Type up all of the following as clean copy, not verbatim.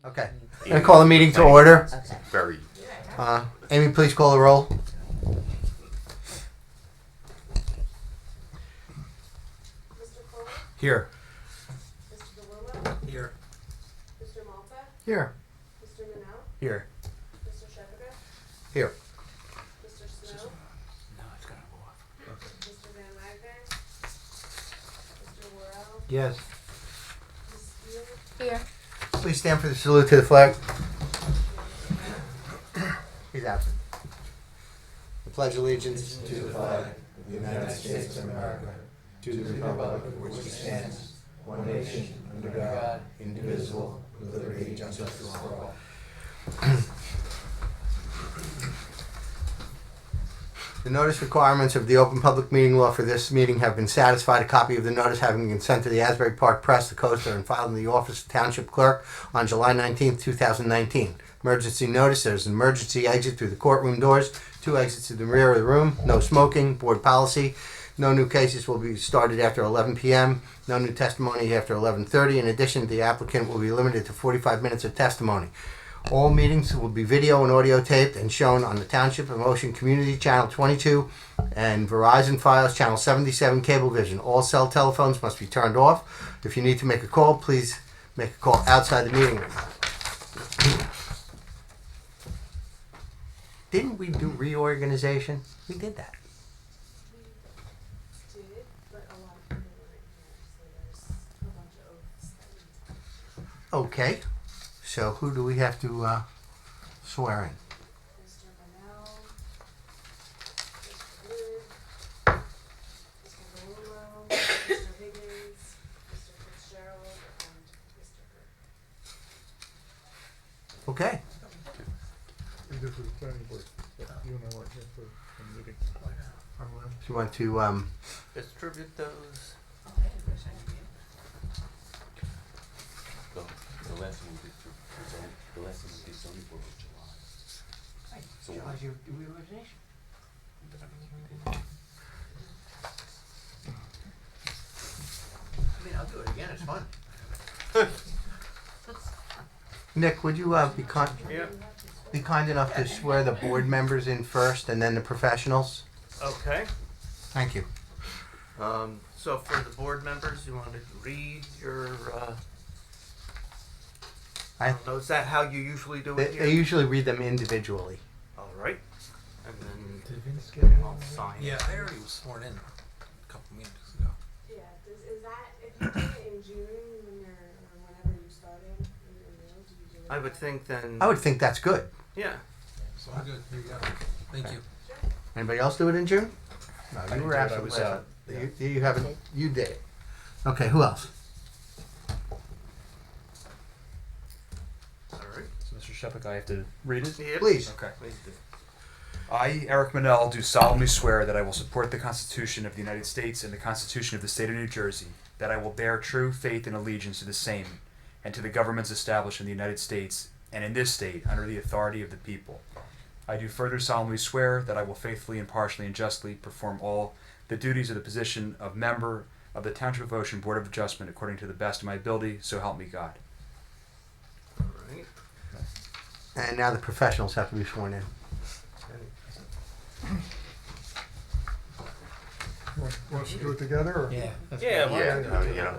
Okay. I'm going to call the meeting to order. Okay. Very. Amy, please call the roll. Mr. Cole? Here. Mr. DeLillo? Here. Mr. Malta? Here. Mr. Manel? Here. Mr. Shepherd? Here. Mr. Snow? No, it's going to go off. Mr. Van Wagner? Mr. Worrell? Yes. Ms. Steele? Here. Please stand for the salute to the flag. He's absent. I pledge allegiance To the flag of the United States of America, to the republic for which it stands, one nation, under God, indivisible, with liberty and justice for all. The notice requirements of the Open Public Meeting Law for this meeting have been satisfied. A copy of the notice having been sent to the Asbury Park Press, the Coaster, and filed in the office of Township Clerk on July 19th, 2019. Emergency notice: there's an emergency exit through the courtroom doors, 2 exits to the rear of the room, no smoking, board policy. No new cases will be started after 11 p.m., no new testimony after 11:30. In addition, the applicant will be limited to 45 minutes of testimony. All meetings will be video and audio taped and shown on the Township of Motion Community Channel 22 and Verizon Files Channel 77 Cablevision. All cell telephones must be turned off. If you need to make a call, please make a call outside the meeting room. Didn't we do reorganization? We did that. We did, but a lot of people weren't here, so there's a bunch of oaths that we took. Okay. So who do we have to swear in? Mr. Manel, Mr. Wood, Mr. DeLillo, Mr. Higgins, Mr. Fitzgerald, and Mr. Hurd. Okay. We did for the planning board, but you and I weren't here for the meeting. Do you want to Distribute those. The last one we did for zoning, the last one we did zoning board was July. So your reorganization? I mean, I'll do it again. It's fun. Nick, would you be kind enough to swear the board members in first and then the professionals? Okay. Thank you. So for the board members, you want to read your, I don't know, is that how you usually do it here? They usually read them individually. All right. And then Did Vince get it? I'll sign. Yeah, I already was sworn in a couple meetings ago. Yeah, is that, if you did it in June when you're, or whenever you started, when you're new, do you do it? I would think then. I would think that's good. Yeah. So I'm good. Here you go. Thank you. Anybody else do it in June? No, didn't you were do it. I absent was last out. time. You haven't. You did it. Okay. Who else? All right. So, Mr. Shepard, I have to read it? Yep. Please. Okay. Please do. I, Eric Manel, do solemnly swear that I will support the Constitution of the United States and the Constitution of the State of New Jersey, that I will bear true faith and allegiance to the same, and to the governments established in the United States and in this state under the authority of the people. I do further solemnly swear that I will faithfully, impartially, and justly perform all the duties of the position of member of the Township of Ocean Board of Adjustment according to the best of my ability, so help me God. All right. And now the professionals have to be sworn in. Want us to do it together, or? Yeah. Yeah. Why Yeah, don't no, we do you know.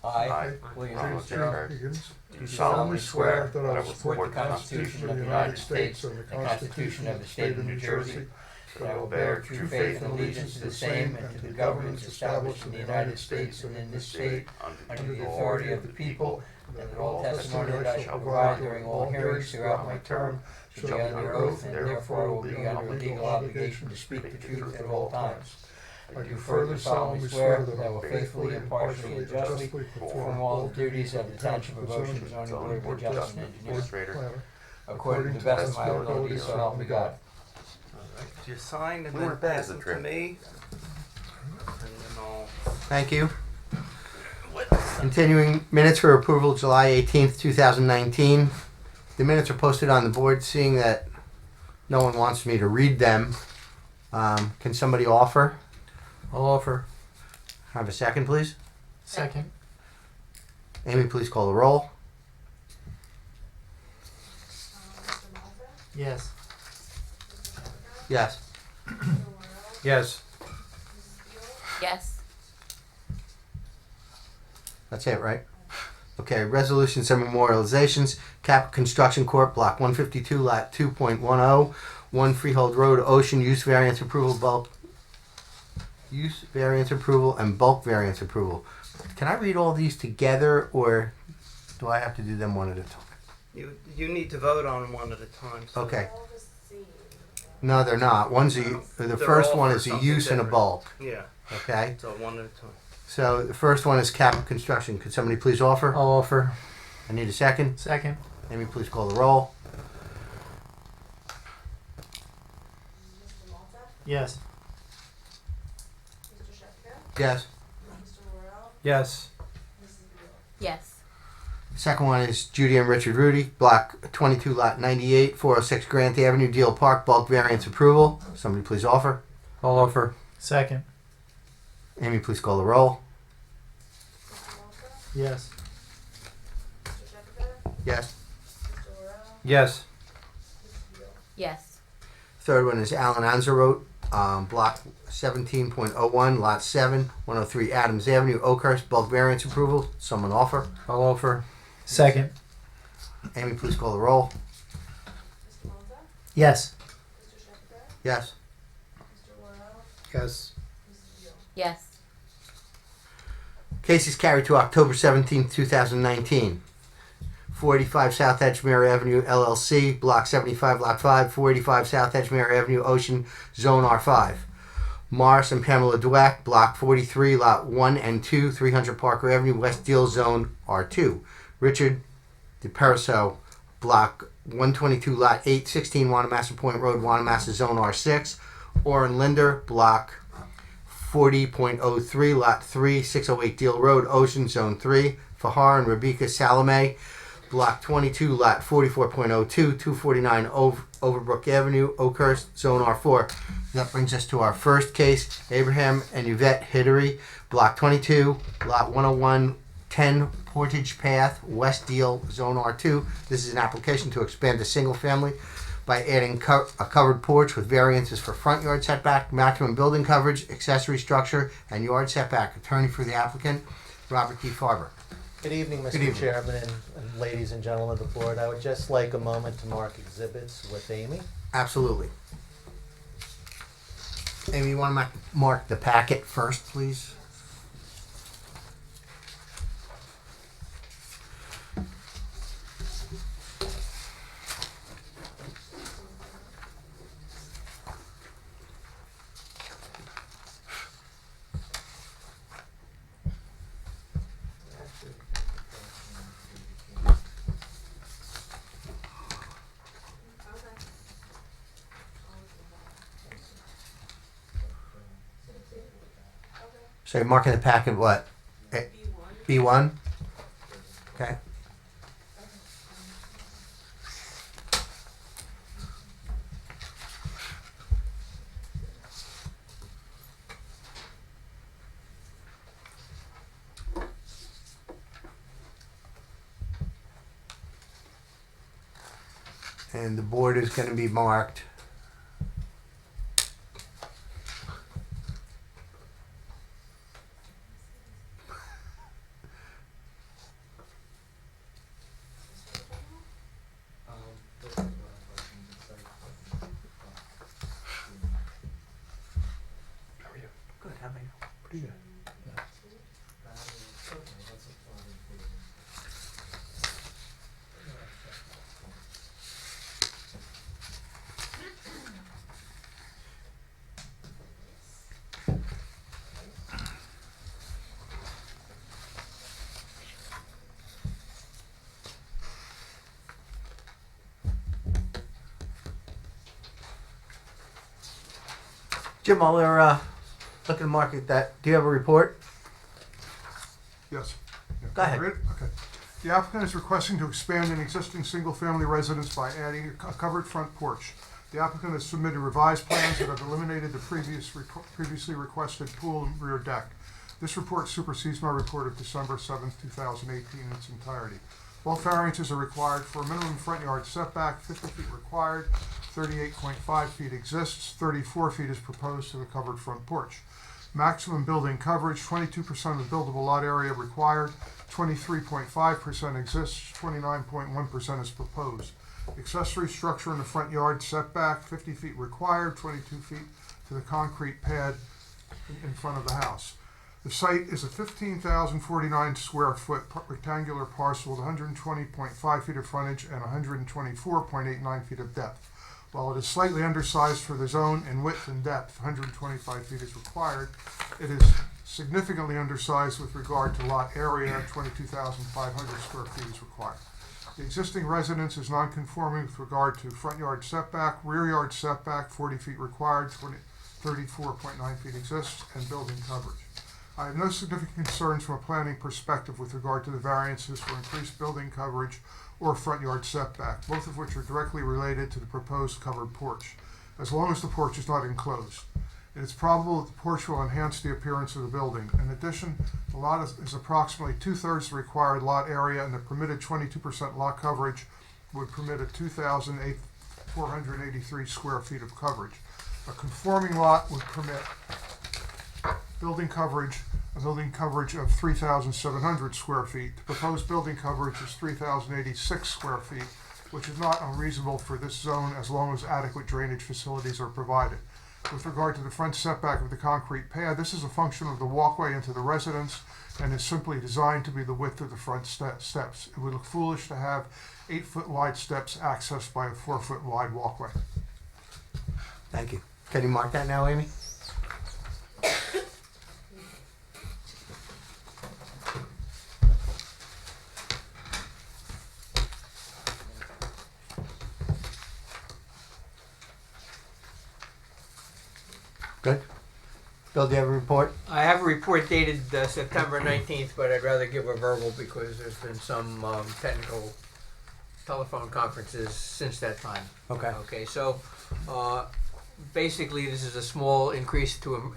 I, I, William Ronald James J. J. Hurd, Higgins, do solemnly swear that I will support the Constitution of the United States and the Constitution of the State of New Jersey, that I will bear true faith and allegiance to the same and to the governments established in the United States and in this state, under the authority of the people, and that all testimony that I shall provide during all hearings throughout my term shall be under oath, and therefore will be under legal obligation to speak the truth at all times. I do further solemnly swear that I will faithfully, impartially, and justly perform all the duties of the Township of Ocean Zoning Board of Adjustment Engineer, according to the best of my ability, so help me God. All right. Do you sign and We then weren't bad pass as a it to trip. me? And then I'll. Thank you. Continuing minutes for approval, July 18th, 2019. The minutes are posted on the board. Seeing that no one wants me to read them, can somebody offer? I'll offer. Have a second, please. Second. Amy, please call the roll. Yes. Yes. Yes. Yes. That's it, right? Okay, resolutions and memorializations. Cap Construction Corp., Block 152, Lot 2.10, 1 Freehold Road, Ocean, use variance approval, and bulk variance approval. Can I read all these together, or do I have to do them one at a time? You need to vote on one at a time. So Okay. They're all the same. No, they're not. The They're first all one for is a something use and a different. bulk. Yeah, Okay? so one at a time. So the first one is Cap Construction. Could somebody please offer? I'll offer. I need a second. Second. Amy, please call the roll. Mr. Malta? Yes. Mr. Sheffield? Yes. Mr. Laurel? Yes. Mrs. Beal? Yes. Second one is Judy and Richard Rudy, Block 22, Lot 98, 406 Grant Avenue, Deal Park, bulk variance approval. Somebody please offer. I'll offer. Second. Amy, please call the roll. Mr. Malta? Yes. Mr. Sheffield? Yes. Mr. Laurel? Yes. Mrs. Beal? Yes. Third one is Alan Anzerot, Block 17.01, Lot 7, 103 Adams Avenue, Oakhurst, bulk variance approval. Someone offer. I'll offer. Second. Amy, please call the roll. Mr. Malta? Yes. Mr. Sheffield? Yes. Mr. Laurel? Yes. Mrs. Beal? Yes. Case is carried to October 17, 2019. 485 South Edgemere Avenue, LLC, Block 75, Lot 5, 485 South Edgemere Avenue, Ocean, Zone R5. Morris and Pamela Dweck, Block 43, Lot 1 and 2, 300 Parker Avenue, West Deal, Zone R2. Richard DePeriso, Block 122, Lot 8, 16 Wanamassa Point Road, Wanamassa, Zone R6. Orrin Linder, Block 40.03, Lot 3, 608 Deal Road, Ocean, Zone 3. Fahar and Rebecca Salome, Block 22, Lot 44.02, 249 Overbrook Avenue, Oakhurst, Zone R4. That brings us to our first case, Abraham and Yvette Hiddery, Block 22, Lot 101, 10 Portage Path, West Deal, Zone R2. This is an application to expand a single family by adding a covered porch with variances for front yard setback, maximum building coverage, accessory structure, and yard setback. Attorney for the applicant, Robert D. Farber. Good evening, Good Mr. evening. Chairman and ladies and gentlemen of the board. I would just like a moment to mark exhibits with Amy. Absolutely. Amy, you want to mark the packet first, please? So you're marking the packet what? B1? B1? Okay. And the board is going to be marked. Good, how about you? Pretty good. Jim, while we're looking to market that, do you have a report? Yes. Yeah, Go ahead. read it? Okay. The applicant is requesting to expand an existing single-family residence by adding a covered front porch. The applicant has submitted revised plans that have eliminated the previously requested pool and rear deck. This report supersedes my report of December 7th, 2018 in its entirety. Both variances are required for a minimum front yard setback, 50 feet required, 38.5 feet exists, 34 feet is proposed to the covered front porch. Maximum building coverage, 22% of the buildable lot area required, 23.5% exists, 29.1% is proposed. Accessory structure in the front yard setback, 50 feet required, 22 feet to the concrete pad in front of the house. The site is a 15,049 square foot rectangular parcel with 120.5 feet of frontage and 124.89 feet of depth. While it is slightly undersized for the zone in width and depth, 125 feet is required, it is significantly undersized with regard to lot area, 22,500 square feet is required. The existing residence is non-conforming with regard to front yard setback, rear yard setback, 40 feet required, 34.9 feet exists, and building coverage. I have no significant concerns from a planning perspective with regard to the variances for increased building coverage or front yard setback, both of which are directly related to the proposed covered porch, as long as the porch is not enclosed. It is probable that the porch will enhance the appearance of the building. In addition, the lot is approximately 2/3 the required lot area, and the permitted 22% lot coverage would permit a 2,483 square feet of coverage. A conforming lot would permit a building coverage of 3,700 square feet. The proposed building coverage is 3,086 square feet, which is not unreasonable for this zone as long as adequate drainage facilities are provided. With regard to the front setback of the concrete pad, this is a function of the walkway into the residence and is simply designed to be the width of the front steps. It would look foolish to have 8-foot wide steps accessed by a 4-foot wide walkway. Thank you. Can you mark that now, Amy? Good. Bill, do you have a report? I have a report dated September 19th, but I'd rather give a verbal because there's been some technical telephone conferences since that time. Okay. Okay, so basically this is a small increase to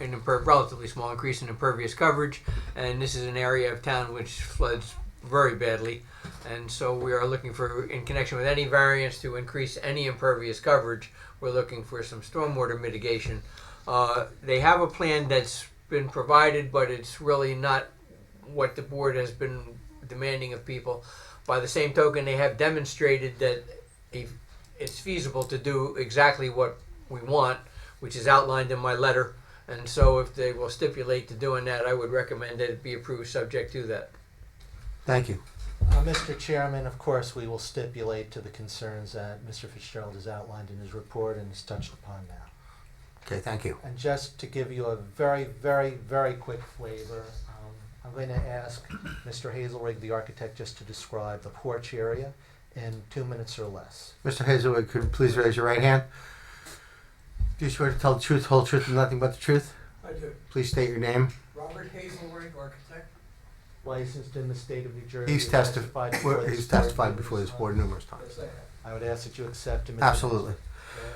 relatively small increase in impervious coverage, and this is an area of town which floods very badly, and so we are looking for, in connection with any variance to increase any impervious coverage, we're looking for some stormwater mitigation. They have a plan that's been provided, but it's really not what the board has been demanding of people. By the same token, they have demonstrated that it's feasible to do exactly what we want, which is outlined in my letter. And so if they will stipulate to doing that, I would recommend that it be approved subject to that. Thank you. Mr. Chairman, of course, we will stipulate to the concerns that Mr. Fitzgerald has outlined in his report and has touched upon now. Okay, thank you. And just to give you a very, very, very quick flavor, I'm going to ask Mr. Hazelrig, the architect, just to describe the porch area in 2 minutes or less. Mr. Hazelwood, could you please raise your right hand? Do you swear to tell the truth, whole truth, and nothing but the truth? I do. Please state your name. Robert Hazelrig, architect. Licensed in the state of New Jersey. He's testified before this board numerous times. Yes, I have. I would ask that you accept him. Absolutely. Go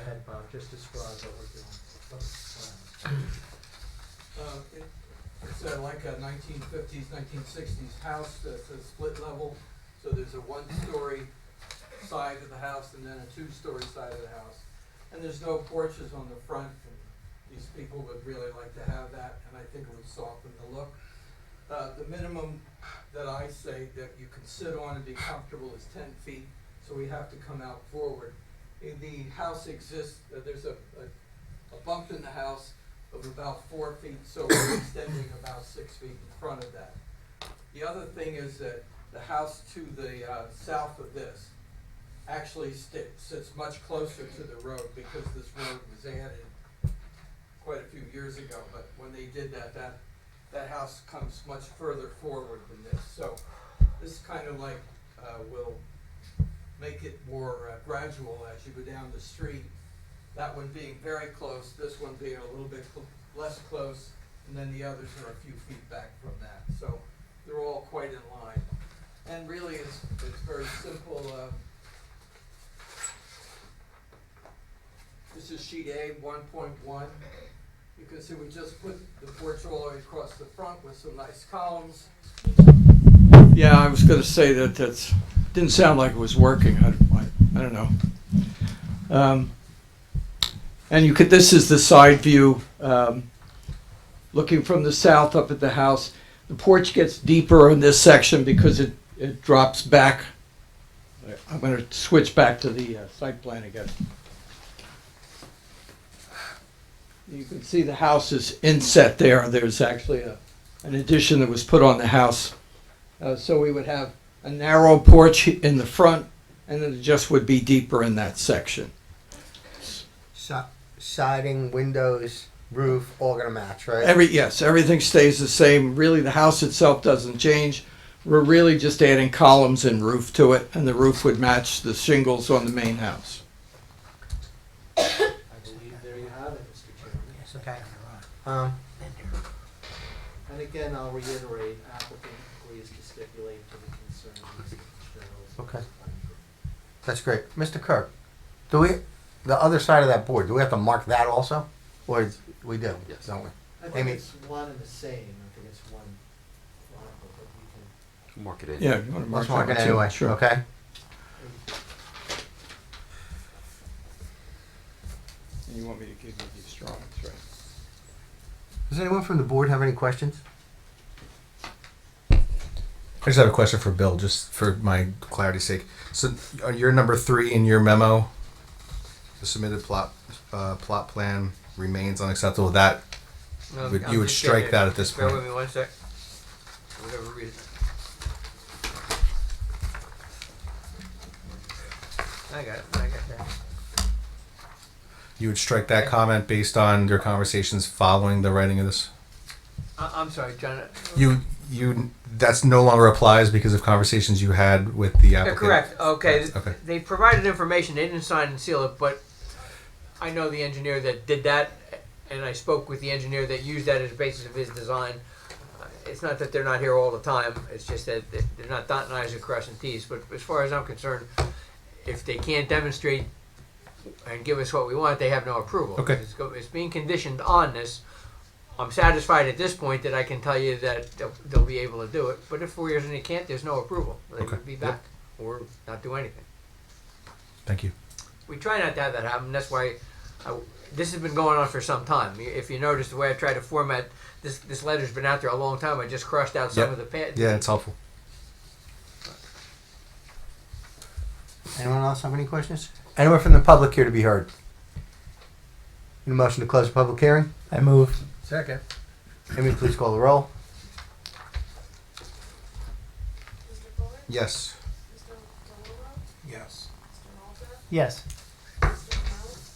ahead, Bob. Just describe what we're doing. It's like a 1950s, 1960s house that's a split level. So there's a one-story side of the house and then a two-story side of the house. And there's no porches on the front. And these people would really like to have that, and I think it would soften the look. The minimum that I say that you can sit on and be comfortable is 10 feet. So we have to come out forward. The house exists, there's a bump in the house of about 4 feet, so we're extending about 6 feet in front of that. The other thing is that the house to the south of this actually sits much closer to the road because this road was added quite a few years ago, but when they did that house comes much further forward than this. So this kind of like will make it more gradual as you go down the street. That one being very close, this one being a little bit less close, and then the others are a few feet back from that. So they're all quite in line. And really it's very simple. This is sheet A 1.1. You can see we just put the porch all the way across the front with some nice columns. Yeah, I was going to say that didn't sound like it was working. I don't know. And you could. This is the side view, looking from the south up at the house. The porch gets deeper in this section because it drops back. I'm going to switch back to the site plan again. You can see the house is inset there. There's actually an addition that was put on the house. So we would have a narrow porch in the front, and then it just would be deeper in that section. Siding, windows, roof, all gonna match, right? Yes, everything stays the same. Really, the house itself doesn't change. We're really just adding columns and roof to it, and the roof would match the shingles on the main house. I believe there you have it, Mr. Chairman. Yes, okay. And again, I'll reiterate, applicant agrees to stipulate to the concerns of Mr. Fitzgerald. Okay. That's great. Mr. Kirk, the other side of that board, do we have to mark that also? Or we do, Yes. don't we? I think Amy? it's one and the same. I think it's one article, but we can. Mark it in. Yeah, you want to Let's mark mark it that one too? anyway, Sure. okay? And you want me to give you these drawings, right? Does anyone from the board have any questions? I just have a question for Bill, just for my clarity's sake. So, your number 3 in your memo, the submitted plot plan remains unacceptable. That you would strike that at this Bear point. with me one sec. Whatever reason. I got that. You would strike that comment based on your conversations following the writing of this. I'm sorry, John. You that's no longer applies because of conversations you had with the They're applicant. correct. Okay. Okay. They provided information. They didn't sign and seal it, but I know the engineer that did that, and I spoke with the engineer that used that as a basis of his design. It's not that they're not here all the time. It's just that they're not dotting I's and crossing T's. But as far as I'm concerned, if they can't demonstrate and give us what we want, they have no approval. Okay. It's being conditioned on this. I'm satisfied at this point that I can tell you that they'll be able to do it. But if 4 years and they can't, there's no approval. They Okay. would be back or not do anything. Thank you. We try not to have that happen. That's why this has been going on for some time. If you notice the way I try to format this letter's been out there a long time. I just crossed out some Yep. of the pad. Yeah, it's helpful. Anyone else have any questions? Anyone from the public here to be heard? Need a motion to close the public hearing? I move. Second. Amy, please call the roll. Mr. Fuller? Yes. Mr. Delolo? Yes. Mr. Malta? Yes. Mr. Mount?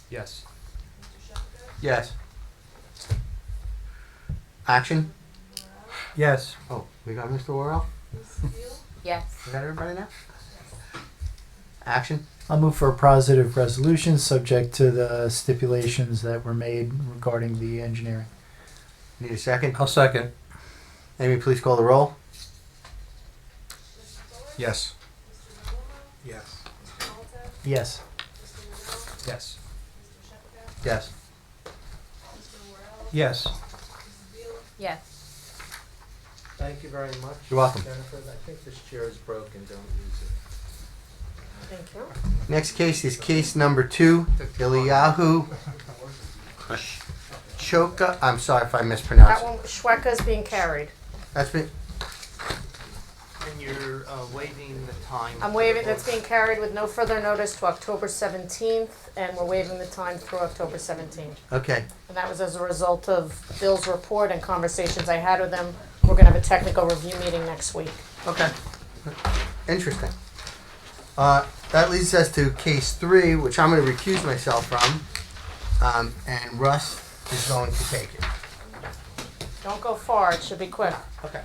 Yes. Mr. Shepka? Yes. Action? Yes. Oh, we got Mr. Worrell? Ms. Steele? Yes. We got everybody now? Action? I'll move for a positive resolution, subject to the stipulations that were made regarding the engineering. Need a second? I'll second. Amy, please call the roll. Mr. Fuller? Yes. Mr. Delolo? Yes. Mr. Malta? Yes. Mr. Liddell? Yes. Mr. Shepka? Yes. Mr. Worrell? Yes. Mrs. Beal? Yes. Thank you very much. You're welcome. Jennifer, I think this chair is broken. Don't use it. Thank you. Next case is case number 2, Eliyahu Choka. I'm sorry if I mispronounced That it. one, Shweka's being carried. That's been, And you're waiving the time. I'm waiving, that's being carried with no further notice to October 17th, and we're waiving the time through October 17th. okay. And that was as a result of Bill's report and conversations I had with him. We're gonna have a technical review meeting next week. Okay. Interesting. That leads us to case 3, which I'm going to recuse myself from. And Russ is going to take it. Don't go far, it should be quick. Okay.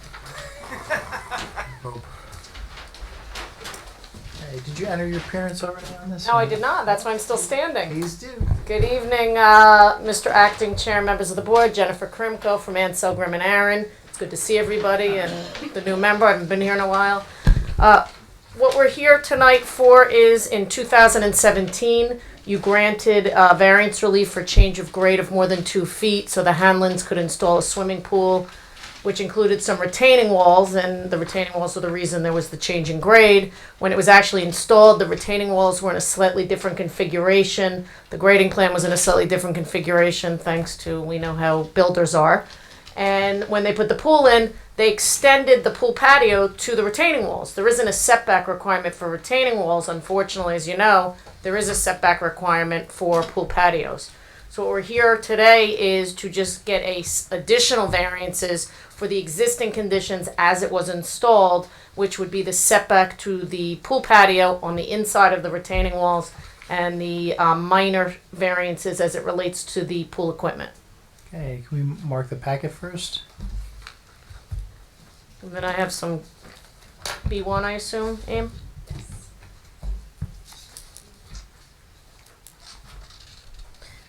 Hey, did you enter your appearance already on this? No, I did not, that's why I'm still standing. Please do. Good evening, Mr. Acting Chair, members of the board, Jennifer Krimko from Ansel, Grimm and Aaron. It's good to see everybody and the new member, I haven't been here in a while. What we're here tonight for is in 2017, you granted variance relief for change of grade of more than 2 feet so the Hanlons could install a swimming pool which included some retaining walls, and the retaining walls were the reason there was the change in grade. When it was actually installed, the retaining walls were in a slightly different configuration. The grading plan was in a slightly different configuration, thanks to, we know how builders are. And when they put the pool in, they extended the pool patio to the retaining walls. There isn't a setback requirement for retaining walls, unfortunately, as you know. There is a setback requirement for pool patios. So what we're here today is to just get additional variances for the existing conditions as it was installed, which would be the setback to the pool patio on the inside of the retaining walls and the minor variances as it relates to the pool equipment. Okay, can we mark the packet first? And then I have some B1, I assume, Aim?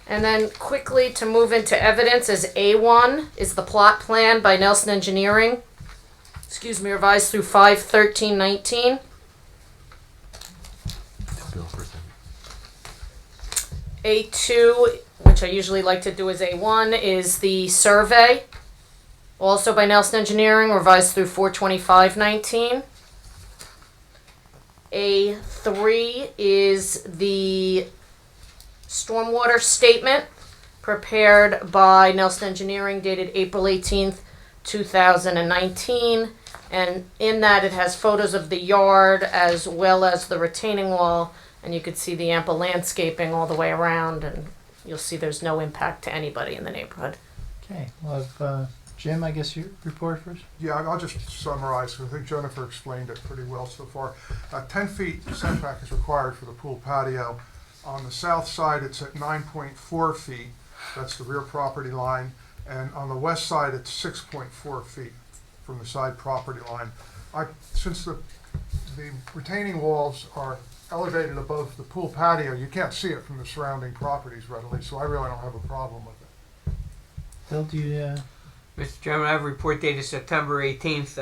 And then quickly to move into evidence as A1 is the plot plan by Nelson Engineering. Revised through 5/13/19. A2, which I usually like to do as A1, is the survey, also by Nelson Engineering, revised through 4/25/19. A3 is the stormwater statement prepared by Nelson Engineering dated April 18th, 2019. And in that it has photos of the yard as well as the retaining wall. And you could see the ample landscaping all the way around. And you'll see there's no impact to anybody in the neighborhood. Okay, we'll have Jim, I guess you report first. Yeah, I'll just summarize. I think Jennifer explained it pretty well so far. 10 feet setback is required for the pool patio. On the south side, it's at 9.4 feet. That's the rear property line. And on the west side, it's 6.4 feet from the side property line. Since the retaining walls are elevated above the pool patio, you can't see it from the surrounding properties readily, so I really don't have a problem with it. Bill, do you, Mr. Chairman, I have a report dated September 18th.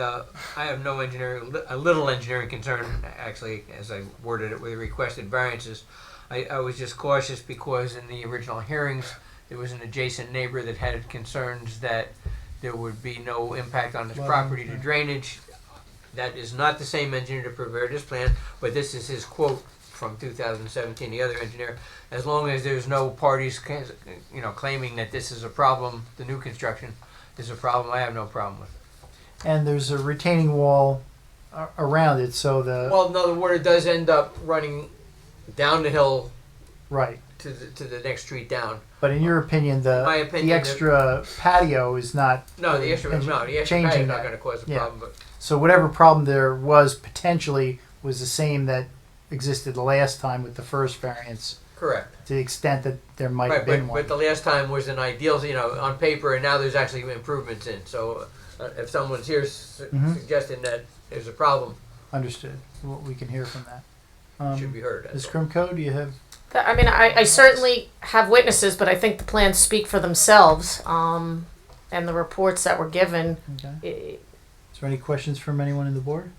I have no a little engineering concern, actually, as I worded it with the requested variances. I was just cautious because in the original hearings, there was an adjacent neighbor that had concerns that there would be no impact on his property to drainage. That is not the same engineer that prepared this plan, but this is his quote from 2017, the other engineer. As long as there's no parties, claiming that this is a problem, the new construction is a problem, I have no problem with it. and there's a retaining wall around it, so Well, no, the water does end up running down the hill right. to the next street down. But in your opinion, My opinion, the extra patio is not No, the extra patio is changing not that. going to cause a Yeah. problem. But So whatever problem there was potentially was the same that existed the last time with the first variance, correct. to the extent that there might Right, have been but one. the last time was an ideal, on paper, and now there's actually improvements in. So if someone's here Mhm. suggesting that there's a problem, Understood. Well, we can hear from that. it should be heard. Ms. that's all. Krimko, do you have? I mean, I certainly have witnesses, but I think the plans speak for themselves, and the reports that were given. Okay. Is there any questions from anyone in the board?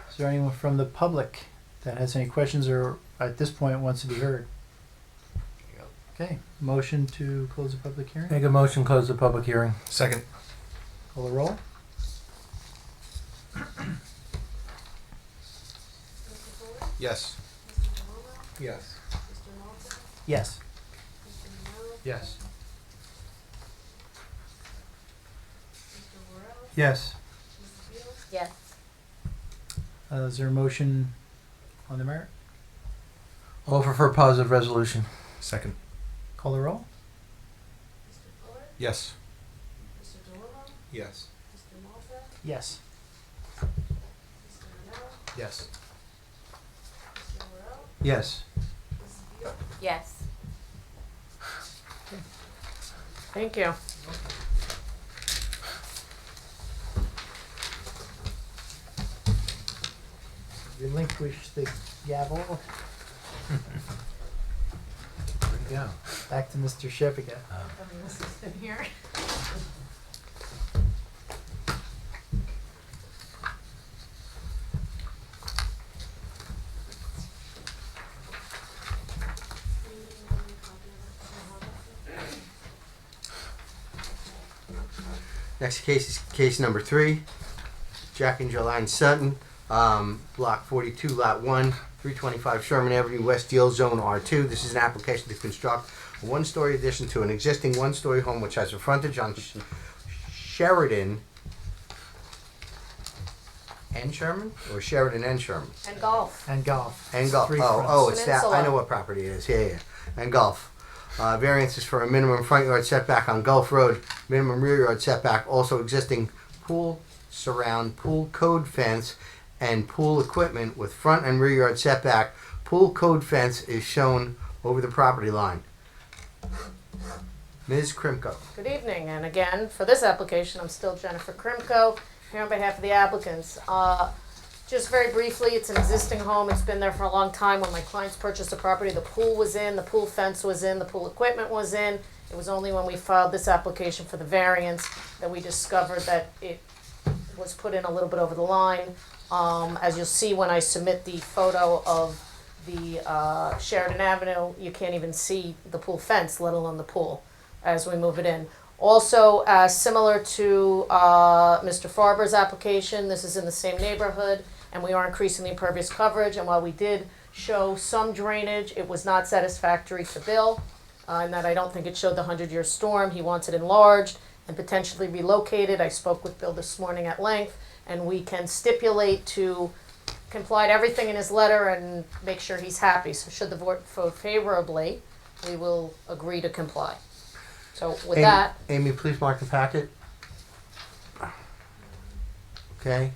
Is there anyone from the public that has any questions or at this point wants to be heard? Okay, motion to close the public hearing? Make a motion, close the public hearing. Second. Call the roll? Yes. Yes. Yes. Yes. Yes. Yes. Is there a motion on the merit? Offer for positive resolution. Second. Call the roll? Yes. Yes. Yes. Yes. Yes. Yes. Thank you. Relinquish the gavel. Where'd it go? Back to Mr. Shep again. Here. Next case is case number 3. Jack and Jolene Sutton, block 42, lot 1, 325 Sherman Avenue, West Deal Zone R2. This is an application to construct a one-story addition to an existing one-story home which has a frontage on Sheridan and Sherman? Or Sheridan and Sherman? And golf. And golf. And golf. Three Oh, fronts. it's that. Peninsula. I know what property it is. Yeah. And golf. Variances for a minimum front yard setback on Gulf Road, minimum rear yard setback, also existing pool surround, pool code fence, and pool equipment with front and rear yard setback. Pool code fence is shown over the property line. Ms. Krimko. Good evening, and again, for this application, I'm still Jennifer Krimko, here on behalf of the applicants. Just very briefly, it's an existing home, it's been there for a long time. When my clients purchased the property, the pool was in, the pool fence was in, the pool equipment was in. It was only when we filed this application for the variance that we discovered that it was put in a little bit over the line. As you'll see when I submit the photo of the Sheridan Avenue, you can't even see the pool fence, let alone the pool, as we move it in. Also, similar to Mr. Farber's application, this is in the same neighborhood, and we are increasing the impervious coverage. And while we did show some drainage, it was not satisfactory for Bill, in that I don't think it showed the 100-year storm. He wants it enlarged and potentially relocated. I spoke with Bill this morning at length, and we can stipulate to comply to everything in his letter and make sure he's happy. So should the board vote favorably, we will agree to comply. So with that. Amy, please mark the packet. Okay.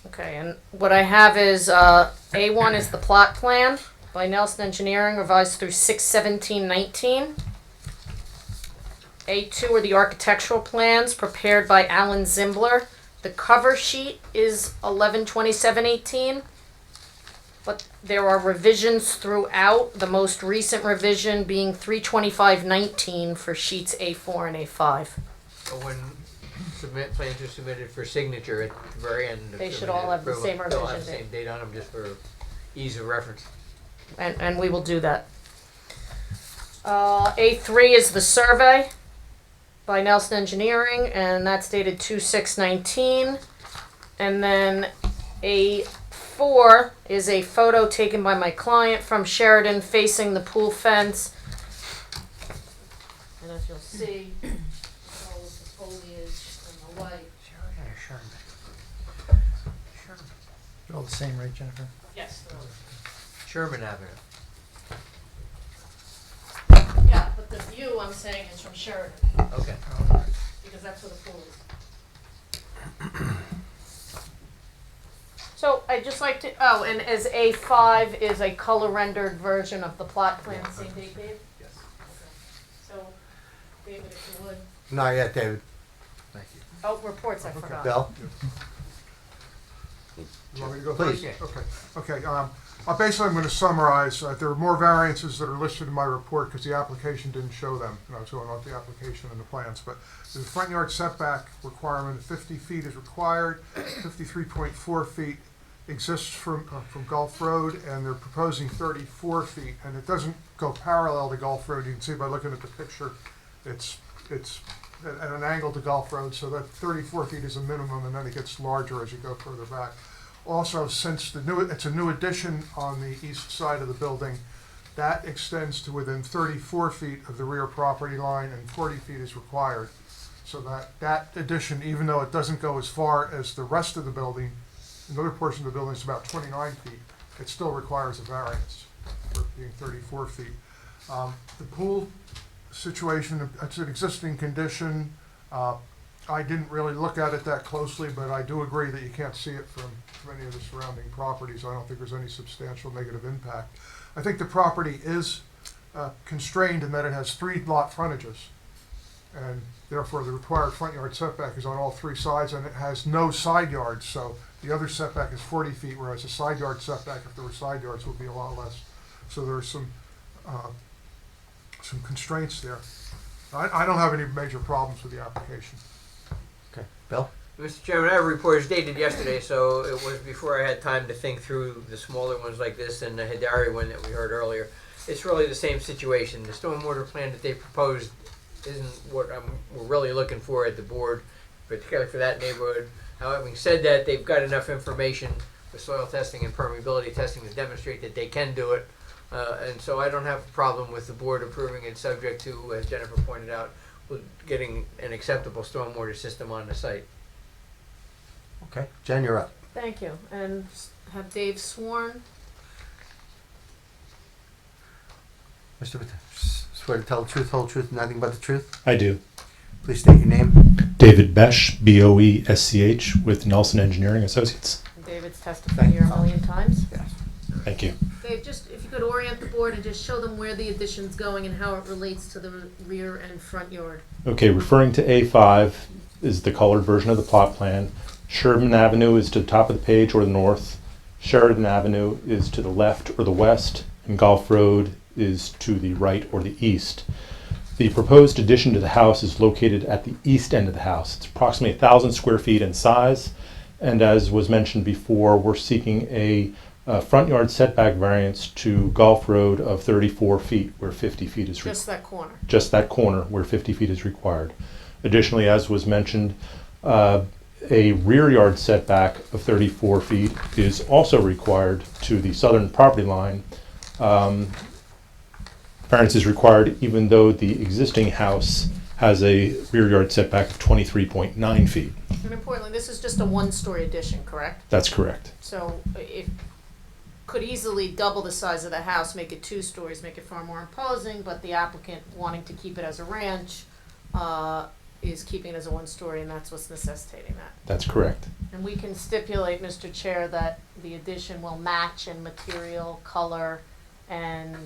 Okay, and what I have is A1 is the plot plan by Nelson Engineering, revised through 6/17/19. A2 are the architectural plans prepared by Alan Zimbler. The cover sheet is 11/27/18, but there are revisions throughout, the most recent revision being 3/25/19 for sheets A4 and A5. So when plans are submitted for signature at the very end. They should all have the same They'll have revision the date. same date on them just for ease of reference. And we will do that. A3 is the survey by Nelson Engineering, and that's dated 2/6/19. And then A4 is a photo taken by my client from Sheridan facing the pool fence. And as you'll see, all of the foliage and the white. They're all the same, right, Jennifer? Yes. Sherman Avenue. Yeah, but the view I'm saying is from Sheridan, Okay. because that's where the pool is. So I'd just like to, and as A5 is a color rendered version of the plot plan, same date, Dave? Yes. So, David, if you would. Not yet, David. Thank you. Oh, reports, I forgot. Bill? You want me to go Please. first? Okay. Basically, I'm going to summarize. There are more variances that are listed in my report because the application didn't show them. And I was going off the application and the plans. But the front yard setback requirement of 50 feet is required. 53.4 feet exists from Gulf Road, and they're proposing 34 feet. And it doesn't go parallel to Gulf Road. You can see by looking at the picture, it's at an angle to Gulf Road, so that 34 feet is a minimum, and then it gets larger as you go further back. Also, since it's a new addition on the east side of the building, that extends to within 34 feet of the rear property line, and 40 feet is required. So that addition, even though it doesn't go as far as the rest of the building, another portion of the building is about 29 feet, it still requires a variance for being 34 feet. The pool situation, it's an existing condition. I didn't really look at it that closely, but I do agree that you can't see it from any of the surrounding properties. I don't think there's any substantial negative impact. I think the property is constrained in that it has 3 lot frontages, and therefore the required front yard setback is on all 3 sides, and it has no side yards, so the other setback is 40 feet, whereas a side yard setback, if there were side yards, would be a lot less. So there's some constraints there. I don't have any major problems with the application. Okay. Bill? Mr. Chairman, I have a report dated yesterday, so it was before I had time to think through the smaller ones like this and the Hidari one that we heard earlier. It's really the same situation. The stormwater plan that they proposed isn't what we're really looking for at the board. particularly for that neighborhood. Having said that, they've got enough information for soil testing and permeability testing to demonstrate that they can do it. And so I don't have a problem with the board approving it, subject to, as Jennifer pointed out, with getting an acceptable stormwater system on the site. Okay, Jen, you're up. Thank you. And have Dave sworn? Mr. Swear to tell the truth, whole truth, and nothing but the truth? I do. Please state your name. David Besch, BOESCH, with Nelson Engineering Associates. David's testified here a million times. Yes. Thank you. Dave, just if you could orient the board and just show them where the addition's going and how it relates to the rear and front yard. Okay, referring to A5 is the colored version of the plot plan. Sherman Avenue is to the top of the page or the north. Sheridan Avenue is to the left or the west. And Gulf Road is to the right or the east. The proposed addition to the house is located at the east end of the house. It's approximately 1,000 square feet in size. And as was mentioned before, we're seeking a front yard setback variance to Gulf Road of 34 feet, where 50 feet is required. Just that corner. Just that corner, where 50 feet is required. Additionally, as was mentioned, a rear yard setback of 34 feet is also required to the southern property line. Variance is required even though the existing house has a rear yard setback of 23.9 feet. And importantly, this is just a one-story addition, correct? That's correct. So it could easily double the size of the house, make it 2 stories, make it far more imposing, but the applicant wanting to keep it as a ranch is keeping it as a 1-story, and that's what's necessitating that. That's correct. And we can stipulate, Mr. Chair, that the addition will match in material, color, and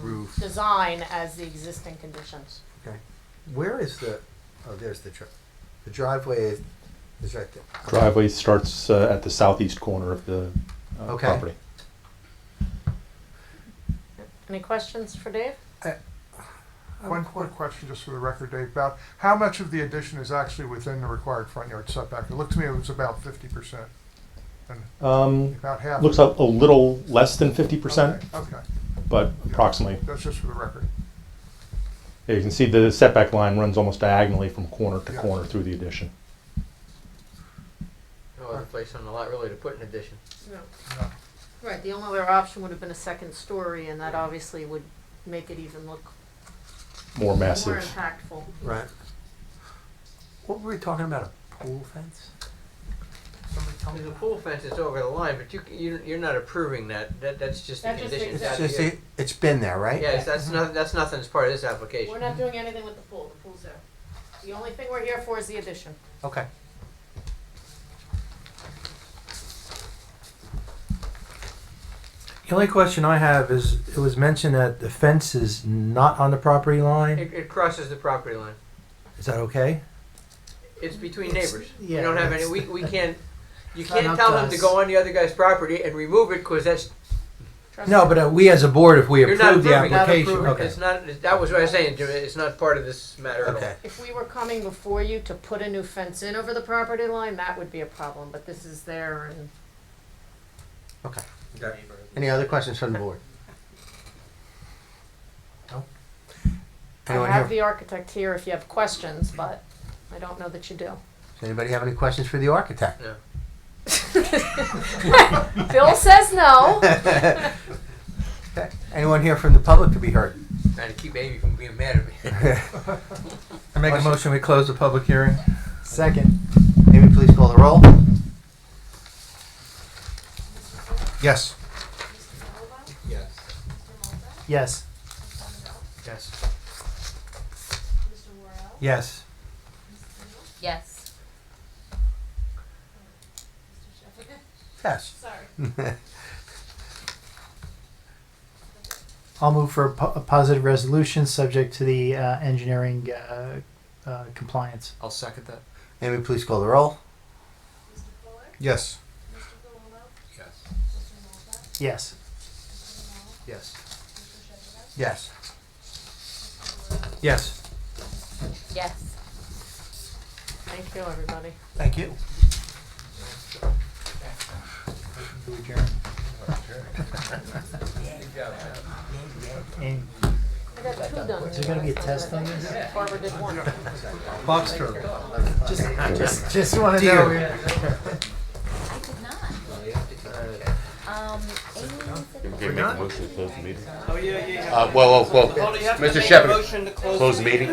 Roof. design as the existing conditions. Okay. Where is the, oh, there's the driveway is right there. Driveway starts at the southeast corner of the Okay. property. Any questions for Dave? One quick question, just for the record, Dave, about how much of the addition is actually within the required front yard setback? It looked to me it was about 50%. And about half. Looks a little less than 50%, Okay, but approximately. that's just for the record. Yeah, you can see the setback line runs almost diagonally from corner to Yeah. corner through the addition. No other place on the lot really to put an addition. No. No. Right, the only other option would have been a 2nd story, and that obviously would make it even look More more massive. impactful. Right. What were we talking about? A pool fence? Somebody tell me. There's a pool fence that's over the line, but you're not approving that. That's just a That just condition. exists. It's just, it's been there, right? Yes, that's nothing as part of this application. We're not doing anything with the pool. The pool's there. The only thing we're here for is the addition. Okay. The only question I have is, it was mentioned that the fence is not on the property line. It crosses the property line. Is that okay? It's between neighbors. yeah, We don't have any. it's- We can't. You It's not can't up tell to them to us. go on the other guy's property and remove it because that's No, but we as a board, if we you're not approve the approving. application, Not approving. okay. It's not. That was what I was saying. Jimmy. It's not part of this matter at all. Okay. If we were coming before you to put a new fence in over the property line, that would be a problem, but this is there and Okay. Any other questions from the board? No? I Anyone have here? the architect here if you have questions, but I don't know that you do. Does anybody have any questions for the architect? No. Bill says no. Okay. Anyone here from the public to be heard? Trying to keep Amy from being mad at me. I make a motion, we close the public hearing. Second. Amy, please call the roll. Yes. Yes. Yes. Yes. Yes. Yes. Sorry. I'll move for a positive resolution, subject to the engineering compliance. I'll second that. Amy, please call the roll. Yes. Yes. Yes. Yes. Yes. Yes. Thank you, everybody. Thank you. And I got two done. Is there gonna be a test on this? Barbara did one. Foxtrot. Just wanna know. I did not. Amy said. Can we make a motion to close the meeting? Oh, yeah. Whoa, Hold on, you have to Mr. make a Shepherd, motion to close the meeting?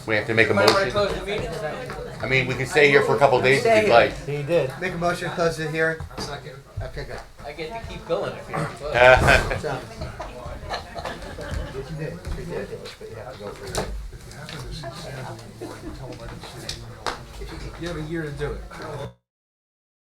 We have to make a Somebody wanna motion. close the meeting? I mean, we can stay here for a couple of days if you'd like. He did. Make a motion to close the hearing. Second. Okay, good. I get to keep going if you're close. So, You did, but you have to go for it. If you happen to see Sandy, tell them I didn't see an email. You have a year to do it.